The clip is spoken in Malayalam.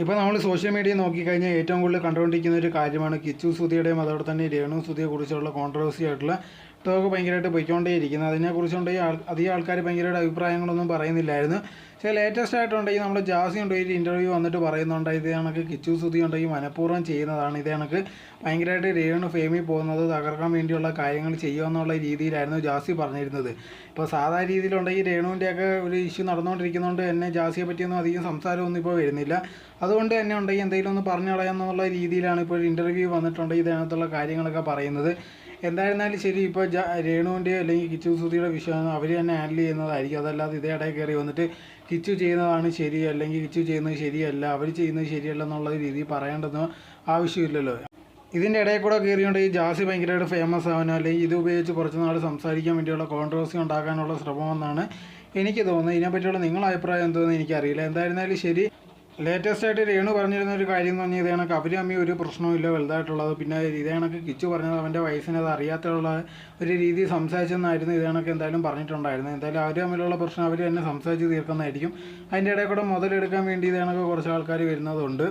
ഇപ്പോൾ നമ്മൾ സോഷ്യൽ മീഡിയ നോക്കിക്കഴിഞ്ഞാൽ ഏറ്റവും കൂടുതൽ കണ്ടുകൊണ്ടിരിക്കുന്ന ഒരു കാര്യമാണ് കിച്ചു സുധിയുടെയും അതോടെ തന്നെ രേണു സുധിയെ കുറിച്ചുള്ള കോൺട്രവേഴ്സി ആയിട്ടുള്ള ടോക്ക് ഭയങ്കരമായിട്ട് പോയിക്കൊണ്ടേയിരിക്കുന്നത്. അതിനെക്കുറിച്ചുണ്ടെങ്കിൽ അധികം ആൾക്കാർ ഭയങ്കരമായിട്ട് അഭിപ്രായങ്ങളൊന്നും പറയുന്നില്ലായിരുന്നു. പക്ഷേ ലേറ്റസ്റ്റ് ആയിട്ടുണ്ടെങ്കിൽ നമ്മുടെ ജാസി ഉണ്ട് ഒരു ഇൻ്റർവ്യൂ വന്നിട്ട് പറയുന്നുണ്ട് ഇത് കണക്ക് കിച്ചു സുധി ഉണ്ടെങ്കിൽ മനഃപൂർവ്വം ചെയ്യുന്നതാണ്, ഇത് കണക്ക് ഭയങ്കരമായിട്ട് രേണു ഫെയിമിൽ പോകുന്നത് തകർക്കാൻ വേണ്ടിയുള്ള കാര്യങ്ങൾ ചെയ്യുമെന്നുള്ള രീതിയിലായിരുന്നു ജാസി പറഞ്ഞിരുന്നത്. ഇപ്പോൾ സാധാ രീതിയിലുണ്ടെങ്കിൽ രേണുവിൻ്റെയൊക്കെ ഒരു ഇഷ്യൂ നടന്നുകൊണ്ടിരിക്കുന്നതുകൊണ്ട് തന്നെ ജാസിയെ പറ്റിയൊന്നും അധികം സംസാരമൊന്നും ഇപ്പോൾ വരുന്നില്ല. അതുകൊണ്ട് തന്നെ ഉണ്ടെങ്കിൽ എന്തെങ്കിലും ഒന്ന് പറഞ്ഞു കളയാമെന്നുള്ള രീതിയിലാണ് ഇപ്പോൾ ഒരു ഇൻ്റർവ്യൂ വന്നിട്ടുണ്ടെങ്കിൽ ഇതിനകത്തുള്ള കാര്യങ്ങളൊക്കെ പറയുന്നത്. എന്തായിരുന്നാലും ശരി, ഇപ്പോൾ രേണുവിൻ്റെയോ അല്ലെങ്കിൽ കിച്ചു സുധിയുടെ വിഷയം അവർ തന്നെ ഹാൻഡിൽ ചെയ്യുന്നതായിരിക്കും. അതല്ലാതെ ഇതേ ഇടയിൽ കയറി വന്നിട്ട് കിച്ചു ചെയ്യുന്നതാണ് ശരി അല്ലെങ്കിൽ കിച്ചു ചെയ്യുന്നത് ശരിയല്ല, അവർ ചെയ്യുന്നത് ശരിയല്ല എന്നുള്ള രീതിയിൽ പറയേണ്ടതൊന്നും ആവശ്യമില്ലല്ലോ. ഇതിൻ്റെ ഇടയിൽ കൂടെ കയറിയുകൊണ്ട് ഈ ജാസി ഭയങ്കരമായിട്ട് ഫേമസ് ആവാനോ അല്ലെങ്കിൽ ഇത് ഉപയോഗിച്ച് കുറച്ച് നാൾ സംസാരിക്കാൻ വേണ്ടിയുള്ള കോൺട്രവേഴ്സി ഉണ്ടാക്കാനുള്ള ശ്രമമെന്നാണ് എനിക്ക് തോന്നുന്നത്. ഇതിനെപ്പറ്റിയുള്ള നിങ്ങളുടെ അഭിപ്രായം എന്തോന്ന് എനിക്കറിയില്ല. എന്തായിരുന്നാലും ശരി, ലേറ്റസ്റ്റ് ആയിട്ട് രേണു പറഞ്ഞിരുന്ന ഒരു കാര്യം എന്ന് പറഞ്ഞാൽ ഇതേ കണക്ക് അവരും അമ്മയും ഒരു പ്രശ്നമില്ല വലുതായിട്ടുള്ളത്. പിന്നെ ഇതേ കണക്ക് കിച്ചു പറഞ്ഞത് അവൻ്റെ വയസ്സിന് അത് അറിയാത്തുള്ള ഒരു രീതി സംസാരിച്ചെന്നായിരുന്നു ഇതേ കണക്ക് എന്തായാലും പറഞ്ഞിട്ടുണ്ടായിരുന്നു. എന്തായാലും അവർ തമ്മിലുള്ള പ്രശ്നം അവർ തന്നെ സംസാരിച്ച് തീർക്കുന്നതായിരിക്കും. അതിൻ്റെ ഇടയിൽ കൂടെ മുതലെടുക്കാൻ വേണ്ടി ഇതേ കണക്ക് കുറച്ച് ആൾക്കാർ വരുന്നതുണ്ട്.